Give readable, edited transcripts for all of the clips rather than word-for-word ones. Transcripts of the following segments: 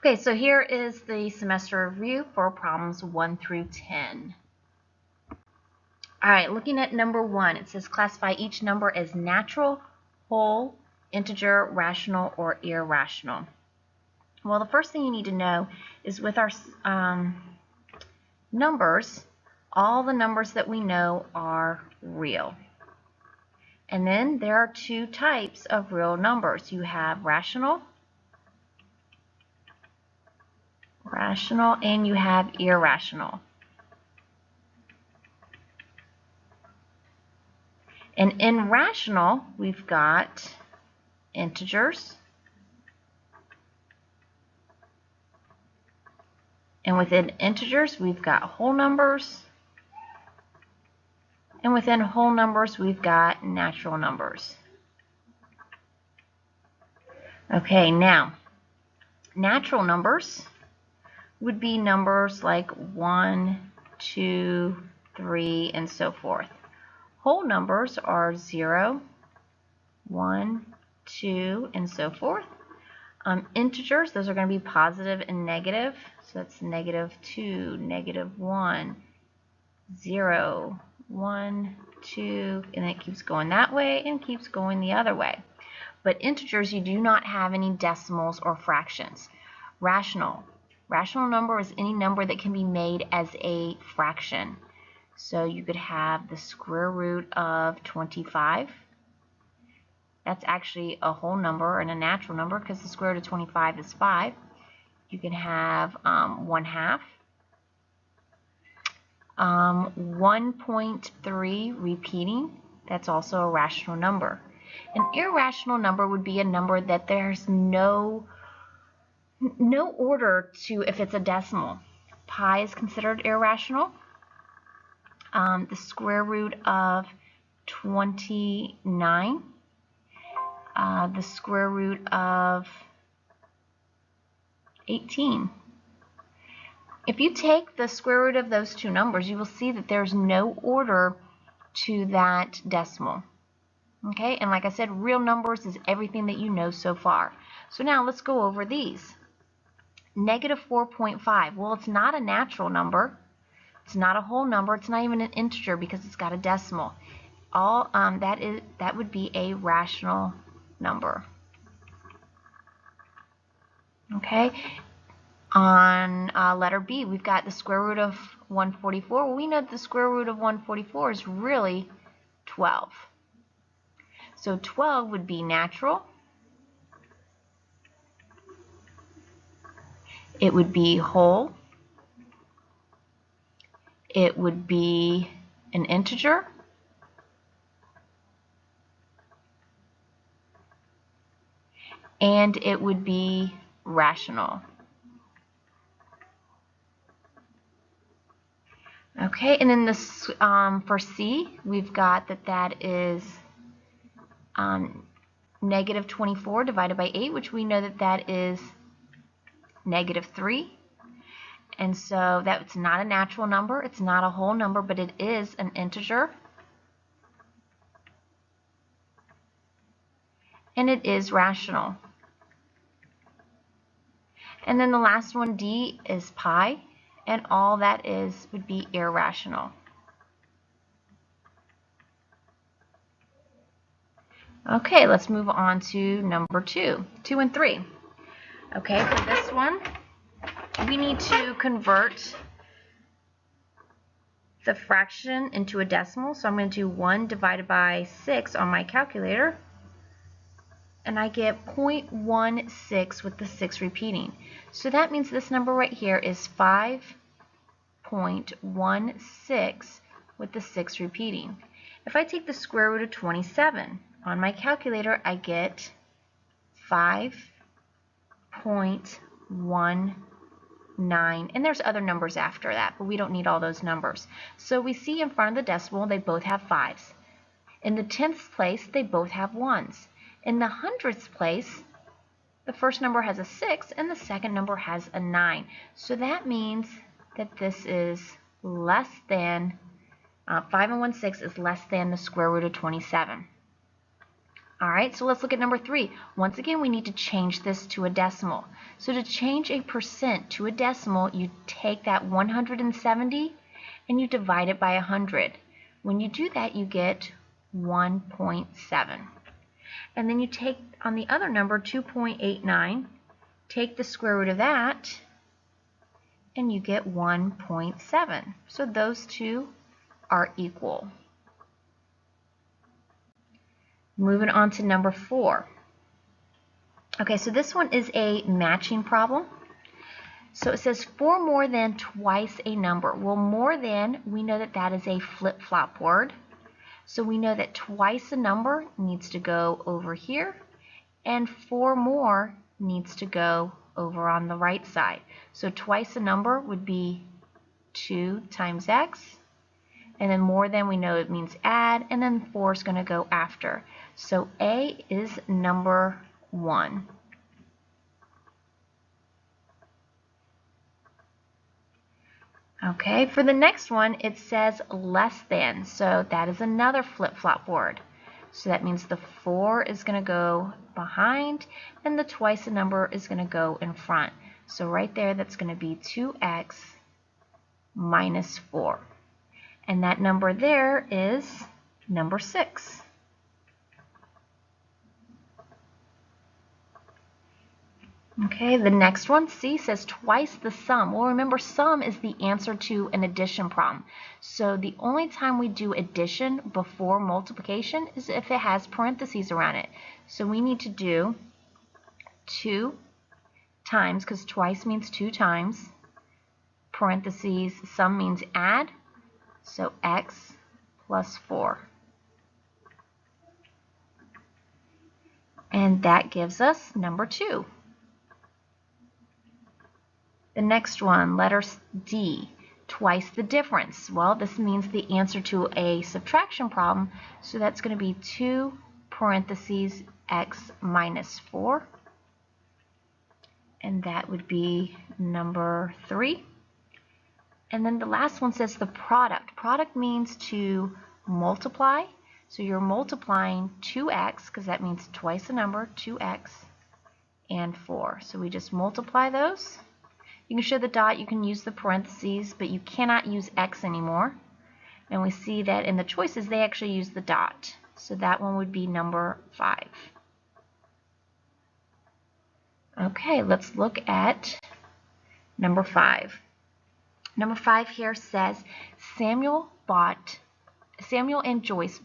Okay, so here is the semester review for problems 1 through 10. All right, looking at number 1, it says classify each number as natural, whole, integer, rational, or irrational. Well, the first thing you need to know is with our numbers, all the numbers that we know are real. And then there are two types of real numbers. You have rational, and you have irrational. And in rational, we've got integers. And within integers, we've got whole numbers. And within whole numbers, we've got natural numbers. Okay, now, natural numbers would be numbers like 1, 2, 3, and so forth. Whole numbers are 0, 1, 2, and so forth. Integers, those are going to be positive and negative. So that's -2, -1, 0, 1, 2, and it keeps going that way and keeps going the other way. But integers, you do not have any decimals or fractions. Rational number is any number that can be made as a fraction. So you could have the square root of 25. That's actually a whole number and a natural number because the square root of 25 is 5. You can have 1/2. 1.3 repeating, that's also a rational number. An irrational number would be a number that there's no order to if it's a decimal. Pi is considered irrational. The square root of 29, the square root of 18. If you take the square root of those two numbers, you will see that there's no order to that decimal. Okay, and like I said, real numbers is everything that you know so far. So now let's go over these. -4.5, well, it's not a natural number. It's not a whole number. It's not even an integer because it's got a decimal. That would be a rational number. Okay. On letter B, we've got the square root of 144. Well, we know that the square root of 144 is really 12. So 12 would be natural. It would be whole. It would be an integer. And it would be rational. Okay, and then this for C, we've got that is -24 divided by 8, which we know that is -3. And so that's not a natural number. It's not a whole number, but it is an integer. And it is rational. And then the last one, D, is pi. And all that would be irrational. Okay, let's move on to number 2 and 3. Okay, for this one, we need to convert the fraction into a decimal. So I'm going to do 1 divided by 6 on my calculator. And I get 0.16 with the 6 repeating. So that means this number right here is 5.16 with the 6 repeating. If I take the square root of 27 on my calculator, I get 5.19. And there's other numbers after that, but we don't need all those numbers. So we see in front of the decimal, they both have 5s. In the 10th place, they both have 1s. In the 100th place, the first number has a 6 and the second number has a 9. So that means that this is less than, 5 and 1/6 is less than the square root of 27. All right, so let's look at number 3. Once again, we need to change this to a decimal. So to change a percent to a decimal, you take that 170 and you divide it by 100. When you do that, you get 1.7. And then you take, on the other number, 2.89, take the square root of that, and you get 1.7. So those two are equal. Moving on to number 4. Okay, so this one is a matching problem. So it says 4 more than twice a number. Well, more than, we know that that is a flip-flop word. So we know that twice a number needs to go over here, and 4 more needs to go over on the right side. So twice a number would be 2 times x. And then more than, we know it means add, and then 4 is going to go after. So A is number 1. Okay, for the next one, it says less than. So that is another flip-flop word. So that means the 4 is going to go behind, and the twice a number is going to go in front. So right there, that's going to be 2x minus 4. And that number there is number 6. Okay, the next one, C, says twice the sum. Well, remember, sum is the answer to an addition problem. So the only time we do addition before multiplication is if it has parentheses around it. So we need to do 2 times, because twice means 2 times, parentheses, sum means add, so x plus 4. And that gives us number 2. The next one, letter D, twice the difference. Well, this means the answer to a subtraction problem, so that's going to be 2 parentheses x minus 4. And that would be number 3. And then the last one says the product. Product means to multiply. So you're multiplying 2x, because that means twice the number, 2x, and 4. So we just multiply those. You can show the dot, you can use the parentheses, but you cannot use x anymore. And we see that in the choices, they actually use the dot. So that one would be number 5. Okay, let's look at number 5. Number 5 here says Samuel and Joyce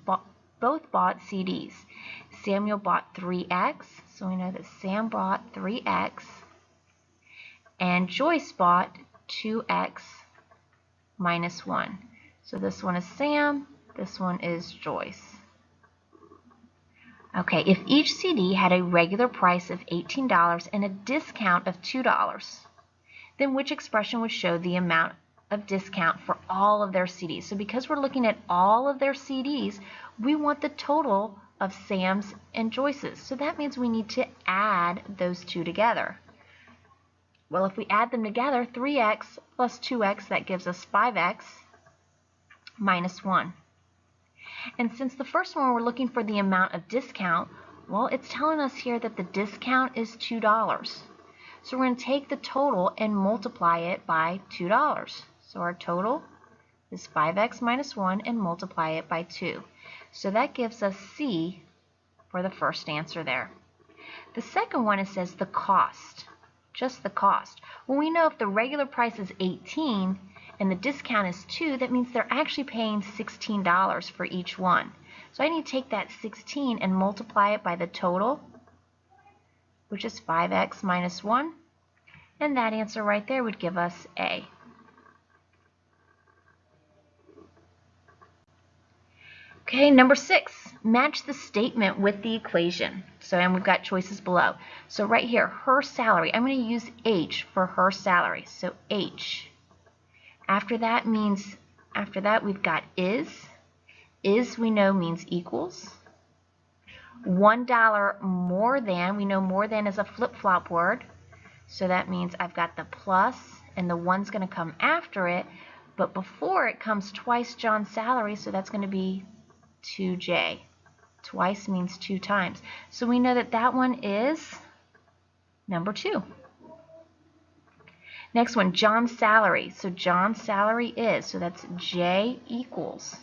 both bought CDs. Samuel bought 3x, so we know that Sam bought 3x, and Joyce bought 2x minus 1. So this one is Sam, this one is Joyce. Okay, if each CD had a regular price of $18 and a discount of $2, then which expression would show the amount of discount for all of their CDs? So because we're looking at all of their CDs, we want the total of Sam's and Joyce's. So that means we need to add those two together. Well, if we add them together, 3x plus 2x, that gives us 5x minus 1. And since the first one we're looking for the amount of discount, well, it's telling us here that the discount is $2. So we're going to take the total and multiply it by $2. So our total is 5x minus 1 and multiply it by 2. So that gives us C for the first answer there. The second one, it says the cost. Just the cost. Well, we know if the regular price is 18 and the discount is 2, that means they're actually paying $16 for each one. So I need to take that 16 and multiply it by the total, which is 5x minus 1. And that answer right there would give us A. Okay, number 6, match the statement with the equation. So, and we've got choices below. So right here, her salary, I'm going to use H for her salary. So H. After that we've got is. Is, we know, means equals. $1 more than, we know more than is a flip-flop word. So that means I've got the plus, and the 1's going to come after it. But before it comes twice John's salary, so that's going to be 2J. Twice means 2 times. So we know that that one is number 2. Next one, John's salary. So John's salary is, so that's J equals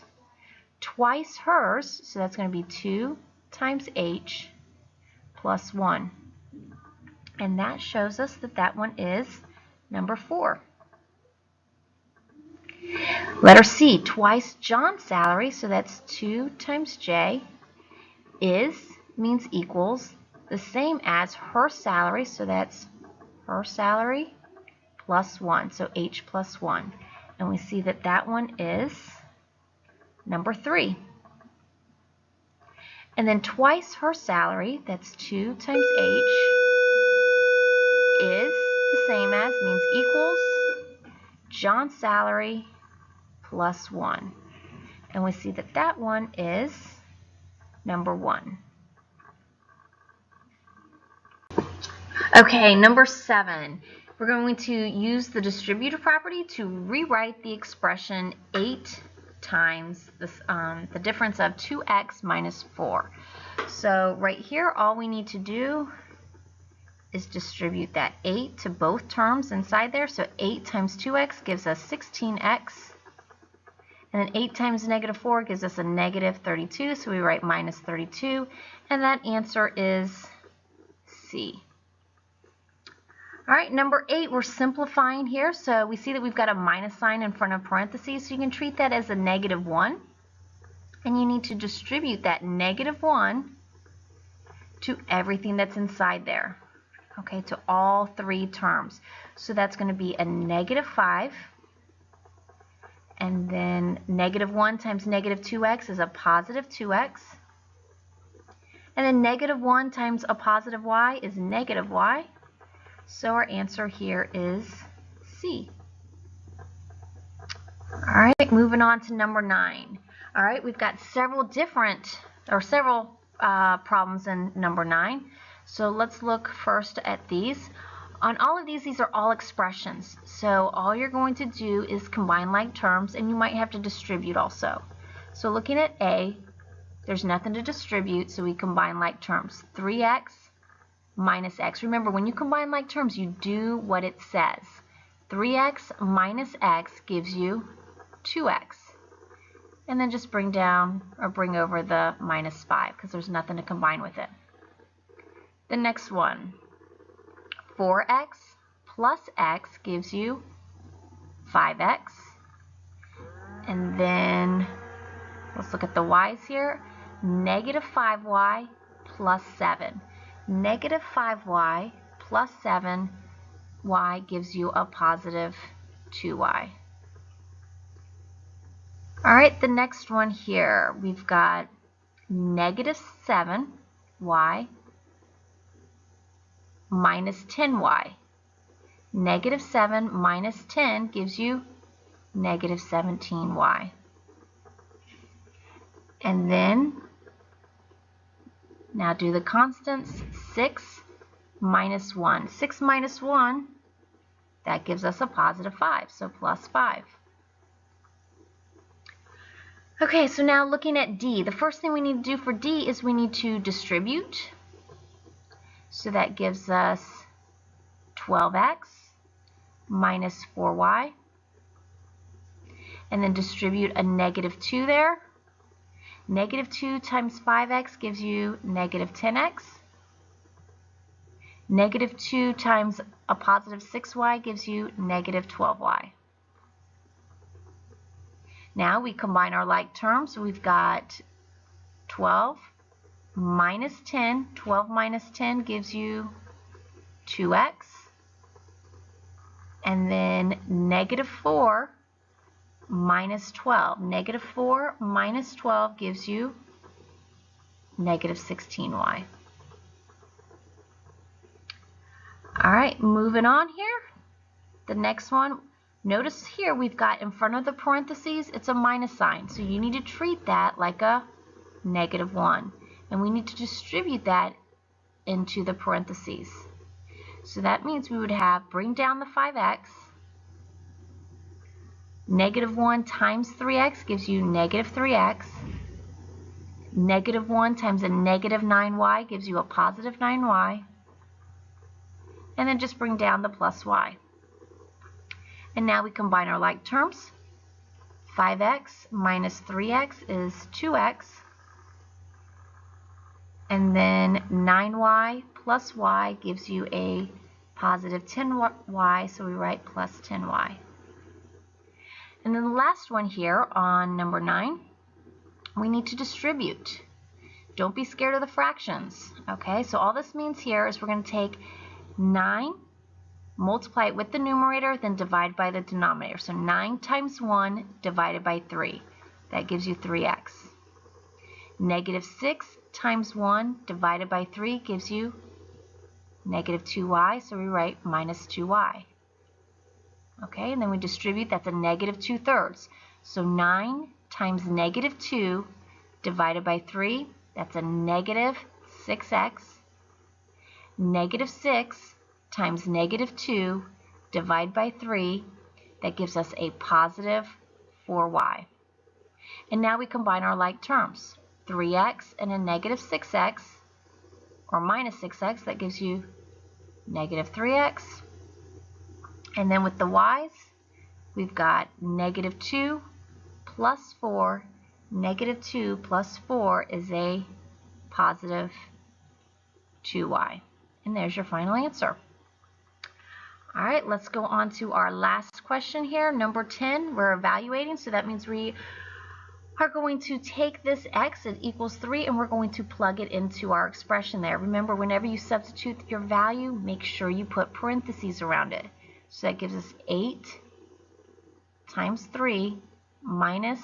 twice hers, so that's going to be 2 times H plus 1. And that shows us that that one is number 4. Letter C, twice John's salary, so that's 2 times J, is means equals, the same as her salary, so that's her salary plus 1, so H plus 1. And we see that that one is number 3. And then twice her salary, that's 2 times H, is the same as, means equals, John's salary plus 1. And we see that that one is number 1. Okay, number 7. We're going to use the distributive property to rewrite the expression 8 times the difference of 2x minus 4. So right here, all we need to do is distribute that 8 to both terms inside there. So 8 times 2x gives us 16x. And then 8 times negative 4 gives us a negative 32. So we write minus 32. And that answer is C. All right, number 8, we're simplifying here. So we see that we've got a minus sign in front of parentheses. So you can treat that as a negative 1. And you need to distribute that negative 1 to everything that's inside there. Okay, to all 3 terms. So that's going to be a negative 5. And then negative 1 times negative 2x is a positive 2x. And then negative 1 times a positive y is negative y. So our answer here is C. All right, moving on to number 9. All right, we've got several problems in number 9. So let's look first at these. On all of these are all expressions. So all you're going to do is combine like terms, and you might have to distribute also. So looking at A, there's nothing to distribute, so we combine like terms. 3x minus x. Remember, when you combine like terms, you do what it says. 3x minus x gives you 2x. And then just bring down or bring over the minus 5 because there's nothing to combine with it. The next one, 4x plus x gives you 5x. And then let's look at the y's here. Negative 5y plus 7. Negative 5y plus 7y gives you a positive 2y. All right, the next one here, we've got negative 7y minus 10y. Negative 7 minus 10 gives you negative 17y. And then, now do the constants. 6 minus 1. 6 minus 1, that gives us a positive 5, so plus 5. Okay, so now looking at D, the first thing we need to do for D is we need to distribute. So that gives us 12x minus 4y. And then distribute a negative 2 there. Negative 2 times 5x gives you negative 10x. Negative 2 times a positive 6y gives you negative 12y. Now we combine our like terms. So we've got 12 minus 10. 12 minus 10 gives you 2x. And then negative 4 minus 12. Negative 4 minus 12 gives you negative 16y. All right, moving on here. The next one, notice here we've got in front of the parentheses, it's a minus sign. So you need to treat that like a negative 1. And we need to distribute that into the parentheses. So that means we would have, bring down the 5x. Negative 1 times 3x gives you negative 3x. Negative 1 times a negative 9y gives you a positive 9y. And then just bring down the plus y. And now we combine our like terms. 5x minus 3x is 2x. And then 9y plus y gives you a positive 10y, so we write plus 10y. And then the last one here on number 9, we need to distribute. Don't be scared of the fractions, okay? So all this means here is we're going to take 9, multiply it with the numerator, then divide by the denominator. So 9 times 1 divided by 3. That gives you 3x. Negative 6 times 1 divided by 3 gives you negative 2y, so we write minus 2y. Okay, and then we distribute, that's a negative 2/3. So 9 times negative 2 divided by 3, that's a negative 6x. Negative 6 times negative 2 divided by 3, that gives us a positive 4y. And now we combine our like terms. 3x and a negative 6x, or minus 6x, that gives you negative 3x. And then with the y's, we've got negative 2 plus 4. Negative 2 plus 4 is a positive 2y. And there's your final answer. All right, let's go on to our last question here. Number 10, we're evaluating, so that means we are going to take this x, it equals 3, and we're going to plug it into our expression there. Remember, whenever you substitute your value, make sure you put parentheses around it. So that gives us 8 times 3 minus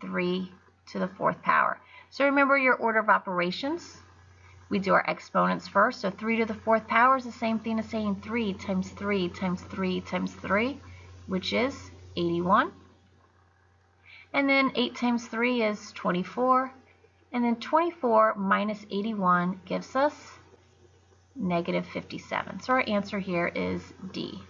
3 to the 4th power. So remember your order of operations. We do our exponents first. So 3 to the 4th power is the same thing as saying 3 times 3 times 3 times 3, which is 81. And then 8 times 3 is 24. And then 24 minus 81 gives us negative 57. So our answer here is D.